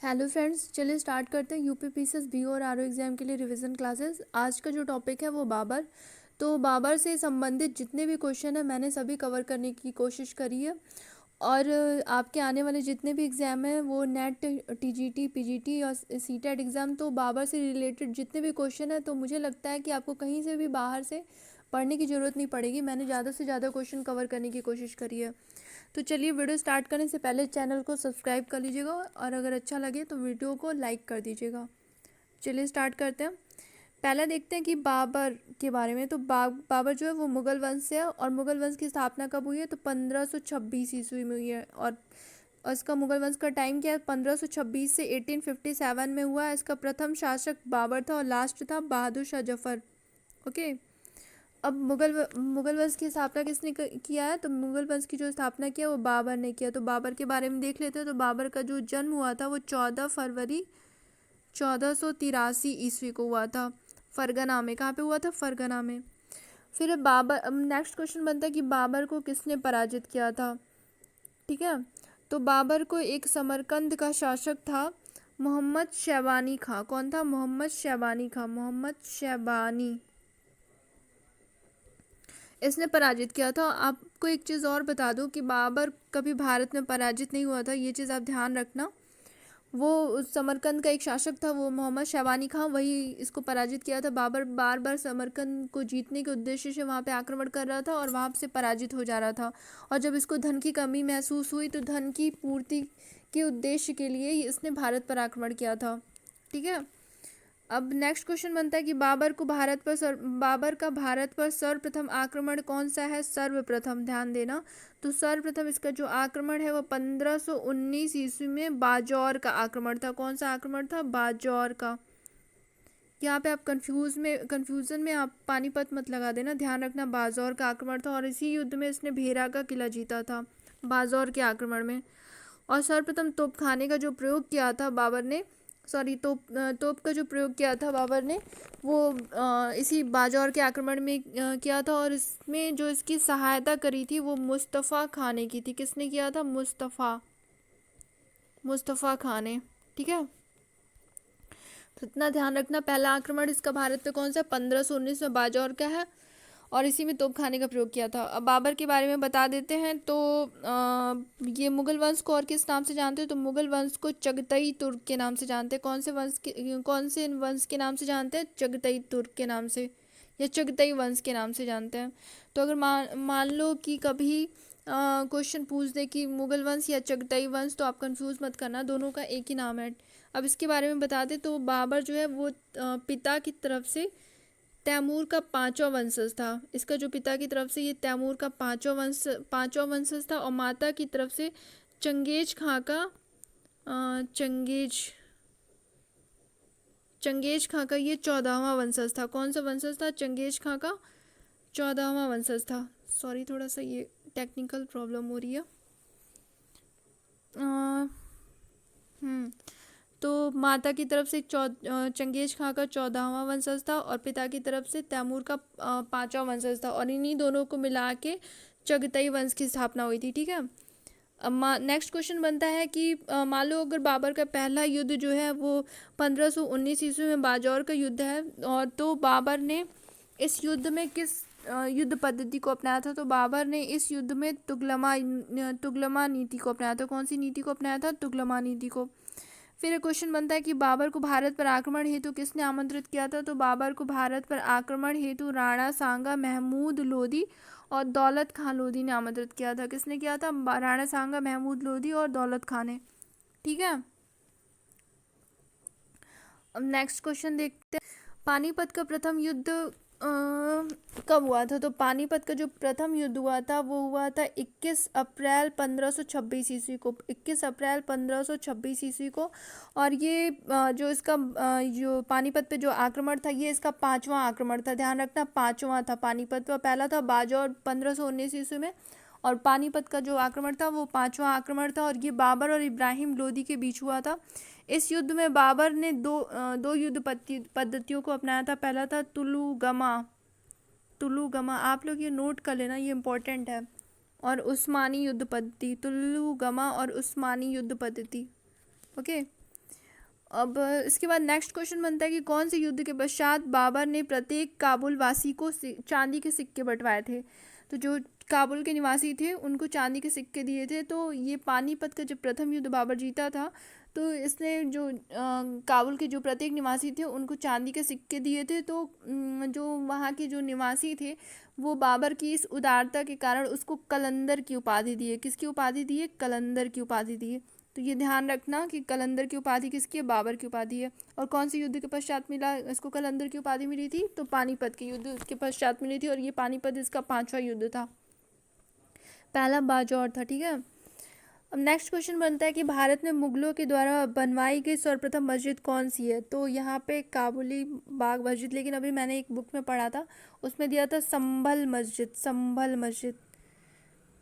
Hello friends, चलिए start करते हैं यूपी पीसीएस बीओ और आरओ एग्जाम के लिए रिवीजन क्लासेस। आज का जो टॉपिक है वो बाबर। तो बाबर से संबंधित जितने भी क्वेश्चन है मैंने सभी कवर करने की कोशिश करी है। और आपके आने वाले जितने भी एग्ज़ाम हैं वो नेट, टीजीटी, पीजीटी और सीटेट एग्ज़ाम, तो बाबर से रिलेटेड जितने भी क्वेश्चन है तो मुझे लगता है कि आपको कहीं से भी बाहर से पढ़ने की ज़रूरत नहीं पड़ेगी। मैंने ज़्यादा से ज़्यादा क्वेश्चन कवर करने की कोशिश करी है। तो चलिए, वीडियो स्टार्ट करने से पहले चैनल को सब्सक्राइब कर लीजिएगा और अगर अच्छा लगे तो वीडियो को लाइक कर दीजिएगा। चलिए स्टार्ट करते हैं। पहला देखते हैं कि बाबर के बारे में। तो बाबर जो है वो मुग़ल वंश से है और मुग़ल वंश की स्थापना कब हुई है? तो 1526 ईस्वी में हुई है। और इसका मुग़ल वंश का टाइम क्या है? 1526 से 1857 में हुआ है। इसका प्रथम शासक बाबर था और लास्ट था बहादुर शाह जफर। ओके। अब मुग़ल वंश की स्थापना किसने किया है? तो मुग़ल वंश की जो स्थापना किया वो बाबर ने किया। तो बाबर के बारे में देख लेते हैं। तो बाबर का जो जन्म हुआ था वो 14 फरवरी 1483 ईस्वी को हुआ था, फरगना में। कहाँ पे हुआ था? फरगना में। फिर बाबर, नेक्स्ट क्वेश्चन बनता है कि बाबर को किसने पराजित किया था। ठीक है। तो बाबर को एक समरकंद का शासक था, मोहम्मद शैबानी खां। कौन था? मोहम्मद शैबानी खां। मोहम्मद शैबानी, इसने पराजित किया था। आपको एक चीज़ और बता दूं कि बाबर कभी भारत में पराजित नहीं हुआ था, ये चीज़ आप ध्यान रखना। वो समरकंद का एक शासक था, वो मोहम्मद शैबानी खां, वही इसको पराजित किया था। बाबर बार बार समरकंद को जीतने के उद्देश्य से वहाँ पे आक्रमण कर रहा था और वहाँ से पराजित हो जा रहा था। और जब इसको धन की कमी महसूस हुई तो धन की पूर्ति के उद्देश्य के लिए ही इसने भारत पर आक्रमण किया था। ठीक है। अब नेक्स्ट क्वेश्चन बनता है कि बाबर का भारत पर सर्वप्रथम आक्रमण कौन सा है? सर्वप्रथम, ध्यान देना। तो सर्वप्रथम इसका जो आक्रमण है वो 1519 ईस्वी में बाजौर का आक्रमण था। कौन सा आक्रमण था? बाजौर का। यहाँ पे आप कंफ्यूजन में आप पानीपत मत लगा देना, ध्यान रखना। बाजौर का आक्रमण था और इसी युद्ध में इसने भेरा का किला जीता था, बाजौर के आक्रमण में। और सर्वप्रथम तोपखाने का जो प्रयोग किया था बाबर ने, तोप का जो प्रयोग किया था बाबर ने वो इसी बाजौर के आक्रमण में किया था। और इसमें जो इसकी सहायता करी थी वो मुस्तफ़ा खान ने की थी। किसने किया था? मुस्तफ़ा खान ने। ठीक है। तो इतना ध्यान रखना। पहला आक्रमण इसका भारत पे कौन सा? 1519 में बाजौर का है और इसी में तोपखाने का प्रयोग किया था। अब बाबर के बारे में बता देते हैं। तो ये मुग़ल वंश को और किस नाम से जानते हैं? तो मुग़ल वंश को चगतई तुर्क के नाम से जानते हैं। कौन से वंश के नाम से जानते हैं? चगतई तुर्क के नाम से या चगतई वंश के नाम से जानते हैं। तो अगर मान लो कि कभी क्वेश्चन पूछ दे कि मुग़ल वंश या चगतई वंश, तो आप कंफ्यूज मत करना, दोनों का एक ही नाम है। अब इसके बारे में बता दें तो बाबर जो है वो पिता की तरफ से तैमूर का पांचवा वंशज था। इसका जो पिता की तरफ से ये तैमूर का पांचवा वंशज था और माता की तरफ से चंगेज खां का चंगेज खां का ये 14वां वंशज था। कौन सा वंशज था? चंगेज खां का 14वां वंशज था। सॉरी, थोड़ा सा ये टेक्निकल प्रॉब्लम हो रही है। तो माता की तरफ से चंगेज खां का 14वां वंशज था और पिता की तरफ से तैमूर का 5वां वंशज था और इन्हीं दोनों को मिला के चगतई वंश की स्थापना हुई थी। ठीक है। अब नेक्स्ट क्वेश्चन बनता है कि मान लो अगर बाबर का पहला युद्ध जो है वो 1519 ईस्वी में बाजौर का युद्ध है, और तो बाबर ने इस युद्ध में किस युद्ध पद्धति को अपनाया था? तो बाबर ने इस युद्ध में तुगलमा नीति को अपनाया था। कौन सी नीति को अपनाया था? तुगलमा नीति को। फिर एक क्वेश्चन बनता है कि बाबर को भारत पर आक्रमण हेतु किसने आमंत्रित किया था? तो बाबर को भारत पर आक्रमण हेतु राणा सांगा, महमूद लोदी और दौलत खान लोदी ने आमंत्रित किया था। किसने किया था? राणा सांगा, महमूद लोदी और दौलत खान ने। ठीक है। अब नेक्स्ट क्वेश्चन देखते हैं। पानीपत का प्रथम युद्ध कब हुआ था? तो पानीपत का जो प्रथम युद्ध हुआ था वो हुआ था 21 अप्रैल 1526 ईस्वी को। 21 अप्रैल 1526 ईस्वी को। और ये जो इसका जो पानीपत पे जो आक्रमण था ये इसका 5वां आक्रमण था। ध्यान रखना, 5वां था। पानीपत पर पहला था बाजौर 1519 ईस्वी में और पानीपत का जो आक्रमण था वो 5वां आक्रमण था और ये बाबर और इब्राहिम लोदी के बीच हुआ था। इस युद्ध में बाबर ने दो युद्ध पद्धतियों को अपनाया था। पहला था तुलुगमा, आप लोग ये नोट कर लेना, ये इम्पोर्टेंट है। और उस्मानी युद्ध पद्धति, तुलुगमा और उस्मानी युद्ध पद्धति। ओके। अब इसके बाद नेक्स्ट क्वेश्चन बनता है कि कौन से युद्ध के पश्चात बाबर ने प्रत्येक काबुल वासी को चांदी के सिक्के बंटवाए थे। तो जो काबुल के निवासी थे उनको चांदी के सिक्के दिए थे। तो ये पानीपत का जब प्रथम युद्ध बाबर जीता था तो इसने जो काबुल के जो प्रत्येक निवासी थे उनको चांदी के सिक्के दिए थे। तो जो वहाँ के जो निवासी थे वो बाबर की इस उदारता के कारण उसको कलंदर की उपाधि दिए। किसकी उपाधि दिए? कलंदर की उपाधि दिए। तो ये ध्यान रखना कि कलंदर की उपाधि किसकी है? बाबर की उपाधि है। और कौन से युद्ध के पश्चात मिला इसको कलंदर की उपाधि मिली थी? तो पानीपत के युद्ध के पश्चात मिली थी। और ये पानीपत इसका 5वां युद्ध था, पहला बाजौर था। ठीक है। अब नेक्स्ट क्वेश्चन बनता है कि भारत में मुगलों के द्वारा बनवाई गई सर्वप्रथम मस्जिद कौन सी है। तो यहाँ पे काबुली बाग मस्जिद, लेकिन अभी मैंने एक बुक में पढ़ा था उसमें दिया था संभल मस्जिद, संभल मस्जिद।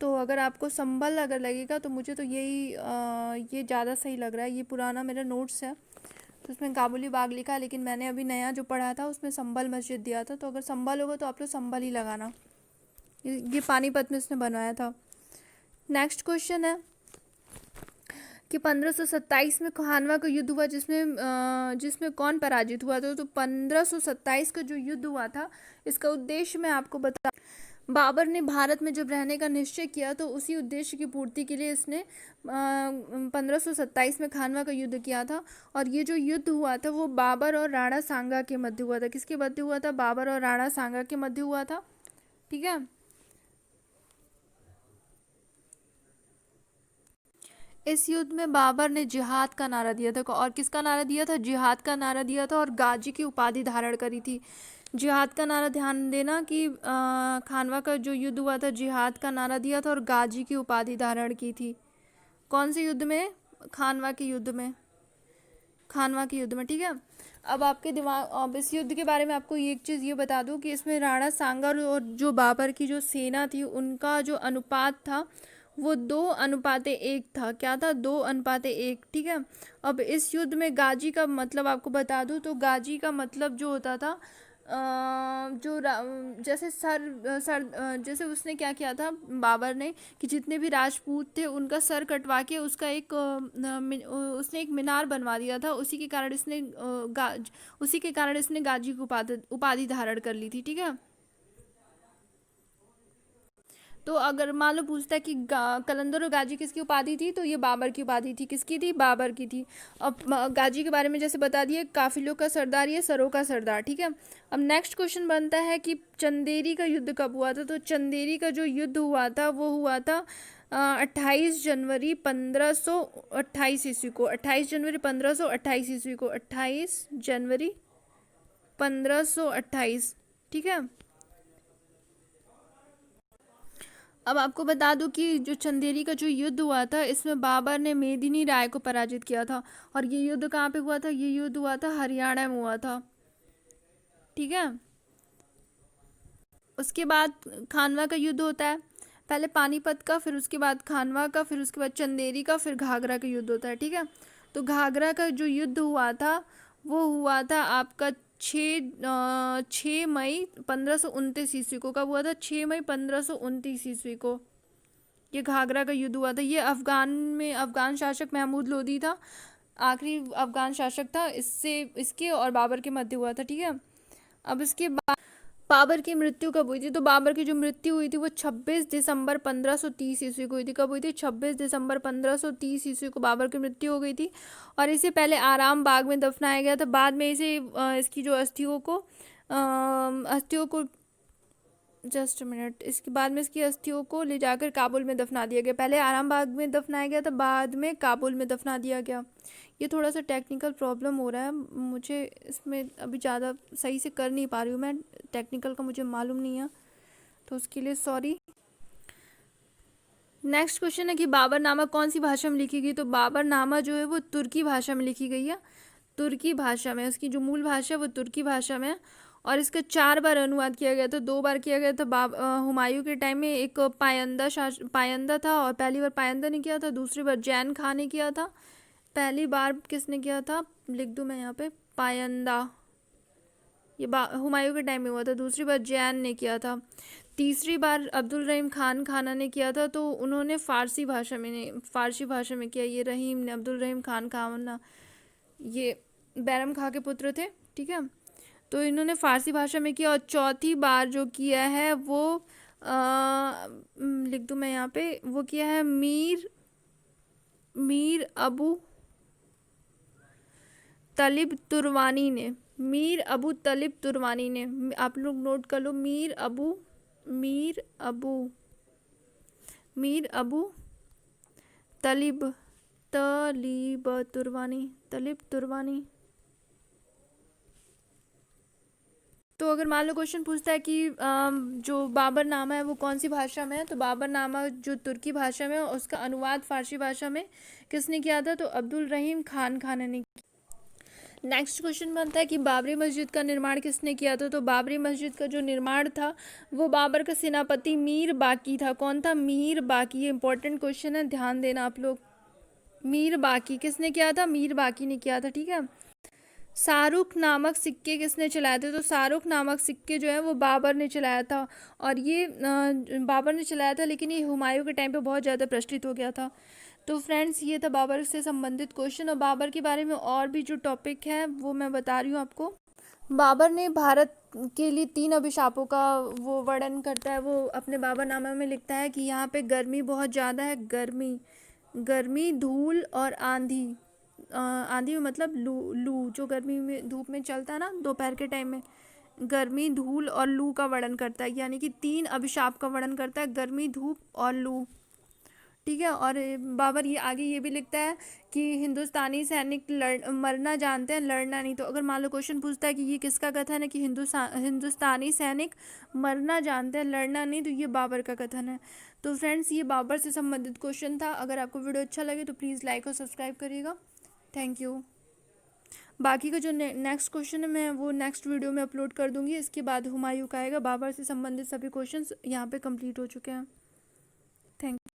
तो अगर आपको संभल अगर लगेगा तो मुझे तो यही ये ज़्यादा सही लग रहा है। ये पुराना मेरा नोट्स है तो उसमें काबुली बाग लिखा है, लेकिन मैंने अभी नया जो पढ़ा था उसमें संभल मस्जिद दिया था। तो अगर संभल होगा तो आप लोग संभल ही लगाना। ये पानीपत में इसने बनवाया था। नेक्स्ट क्वेश्चन है कि 1527 में खानवा का युद्ध हुआ जिसमें कौन पराजित हुआ था। तो 1527 का जो युद्ध हुआ था इसका उद्देश्य मैं आपको बता, बाबर ने भारत में जब रहने का निश्चय किया तो उसी उद्देश्य की पूर्ति के लिए इसने 1527 में खानवा का युद्ध किया था। और ये जो युद्ध हुआ था वो बाबर और राणा सांगा के मध्य हुआ था। किसके मध्य हुआ था? बाबर और राणा सांगा के मध्य हुआ था। ठीक है। इस युद्ध में बाबर ने जिहाद का नारा दिया था। और किसका नारा दिया था? जिहाद का नारा दिया था और गाजी की उपाधि धारण करी थी। जिहाद का नारा, ध्यान देना कि खानवा का जो युद्ध हुआ था जिहाद का नारा दिया था और गाजी की उपाधि धारण की थी। कौन से युद्ध में? खानवा के युद्ध में, खानवा के युद्ध में। ठीक है। अब आपके दिमाग, अब इस युद्ध के बारे में आपको एक चीज़ ये बता दूं कि इसमें राणा सांगा और जो बाबर की जो सेना थी उनका जो अनुपात था वो 2:1 था। क्या था? 2:1। ठीक है। अब इस युद्ध में गाजी का मतलब आपको बता दूं तो गाजी का मतलब जो होता था जैसे जैसे उसने क्या किया था बाबर ने कि जितने भी राजपूत थे उनका सर कटवा के उसका उसने एक मीनार बनवा दिया था। उसी के कारण इसने गाजी की उपाधि धारण कर ली थी। ठीक है। तो अगर मान लो पूछता है कि कलंदर और गाजी किसकी उपाधि थी, तो ये बाबर की उपाधि थी। किसकी थी? बाबर की थी। अब गाजी के बारे में जैसे बता दिए, काफिलों का सरदार, ये सरों का सरदार। ठीक है। अब नेक्स्ट क्वेश्चन बनता है कि चंदेरी का युद्ध कब हुआ था। तो चंदेरी का जो युद्ध हुआ था वो हुआ था 28 जनवरी 1528 ईस्वी को। 28 जनवरी 1528 ईस्वी को। 28 जनवरी 1528। ठीक है। अब आपको बता दूं कि जो चंदेरी का जो युद्ध हुआ था इसमें बाबर ने मेदिनी राय को पराजित किया था। और ये युद्ध कहाँ पे हुआ था? ये युद्ध हुआ था हरियाणा में हुआ था। ठीक है। उसके बाद खानवा का युद्ध होता है, पहले पानीपत का, फिर उसके बाद खानवा का, फिर उसके बाद चंदेरी का, फिर घाघरा का युद्ध होता है। ठीक है। तो घाघरा का जो युद्ध हुआ था वो हुआ था आपका 6 मई 1529 ईस्वी को। कब हुआ था? 6 मई 1529 ईस्वी को ये घाघरा का युद्ध हुआ था। ये अफगान शासक महमूद लोदी था, आखिरी अफगान शासक था। इसके और बाबर के मध्य हुआ था। ठीक है। अब इसके बाद बाबर की मृत्यु कब हुई थी। तो बाबर की जो मृत्यु हुई थी वो 26 दिसंबर 1530 ईस्वी को हुई थी। कब हुई थी? 26 दिसंबर 1530 ईस्वी को बाबर की मृत्यु हो गई थी। और इसे पहले आराम बाग में दफनाया गया था। बाद में इसकी जो अस्थियों को जस्ट मिनट, इसके बाद में इसकी अस्थियों को ले जाकर काबुल में दफना दिया गया। पहले आराम बाग में दफनाया गया था, बाद में काबुल में दफना दिया गया। ये थोड़ा सा टेक्निकल प्रॉब्लम हो रहा है मुझे, इसमें अभी ज़्यादा सही से कर नहीं पा रही हूँ मैं, टेक्निकल का मुझे मालूम नहीं है तो उसके लिए सॉरी। नेक्स्ट क्वेश्चन है कि बाबरनामा कौन सी भाषा में लिखी गई। तो बाबरनामा जो है वो तुर्की भाषा में लिखी गई है। तुर्की भाषा में, उसकी जो मूल भाषा है वो तुर्की भाषा में है। और इसका 4 बार अनुवाद किया गया था। 2 बार किया गया था हुमायूं के टाइम में, एक पायंदा था और पहली बार पायंदा ने किया था, दूसरी बार जैन खान ने किया था। पहली बार किसने किया था? लिख दूं मैं यहाँ पे, पायंदा, ये हुमायूं के टाइम में हुआ था। दूसरी बार जैन ने किया था। तीसरी बार अब्दुल रहीम खाना ने किया था, तो उन्होंने फारसी भाषा में किया। ये अब्दुल रहीम खाना, ये बैरम खां के पुत्र थे, ठीक है। तो इन्होंने फ़ारसी भाषा में किया, और चौथी बार जो किया है वो लिख दूँ मैं यहाँ पे, वो किया है मीर अबू तलिब तुरवानी ने। मीर अबू तलिब तुरवानी ने, आप लोग नोट कर लो, मीर अबू तलिब तुरवानी। तो अगर मान लो क्वेश्चन पूछता है कि जो बाबरनामा है वो कौन सी भाषा में है, तो बाबरनामा जो तुर्की भाषा में है, उसका अनुवाद फारसी भाषा में किसने किया था, तो अब्दुल रहीम खान ने। नेक्स्ट क्वेश्चन बनता है कि बाबरी मस्जिद का निर्माण किसने किया था, तो बाबरी मस्जिद का जो निर्माण था वो बाबर का सेनापति मीर बाकी था। कौन था, मीर बाकी। ये इंपॉर्टेंट क्वेश्चन है, ध्यान देना आप लोग। मीर बाकी किसने किया था, मीर बाकी ने किया था, ठीक है। शाहरुख नामक सिक्के किसने चलाए थे, तो शाहरुख नामक सिक्के जो है वो बाबर ने चलाया था, और ये बाबर ने चलाया था, लेकिन ये हुमायूं के टाइम पे बहुत ज़्यादा प्रचलित हो गया था। तो फ्रेंड्स ये था बाबर से संबंधित क्वेश्चन। और बाबर के बारे में और भी जो टॉपिक है वो मैं बता रही हूँ आपको। बाबर ने भारत के लिए 3 अभिशापों का वो वर्णन करता है, वो अपने बाबरनामा में लिखता है कि यहाँ पे गर्मी बहुत ज़्यादा है, गर्मी, धूल और आंधी। आंधी में मतलब लू जो गर्मी में धूप में चलता है ना दोपहर के टाइम में, गर्मी, धूल और लू का वर्णन करता है, यानी कि 3 अभिशाप का वर्णन करता है, गर्मी, धूप और लू, ठीक है। और बाबर ये आगे ये भी लिखता है कि हिंदुस्तानी सैनिक मरना जानते हैं, लड़ना नहीं। तो अगर मान लो क्वेश्चन पूछता है कि ये किसका कथन है कि हिंदुस्तानी सैनिक मरना जानते हैं, लड़ना नहीं, तो ये बाबर का कथन है। तो फ्रेंड्स ये बाबर से संबंधित क्वेश्चन था। अगर आपको वीडियो अच्छा लगे तो प्लीज़ लाइक और सब्सक्राइब करिएगा। Thank you. बाकी का जो नेक्स्ट क्वेश्चन है मैं वो नेक्स्ट वीडियो में अपलोड कर दूंगी। इसके बाद हुमायूं का आएगा। बाबर से संबंधित सभी क्वेश्चंस यहाँ पे कंप्लीट हो चुके हैं। Thank you.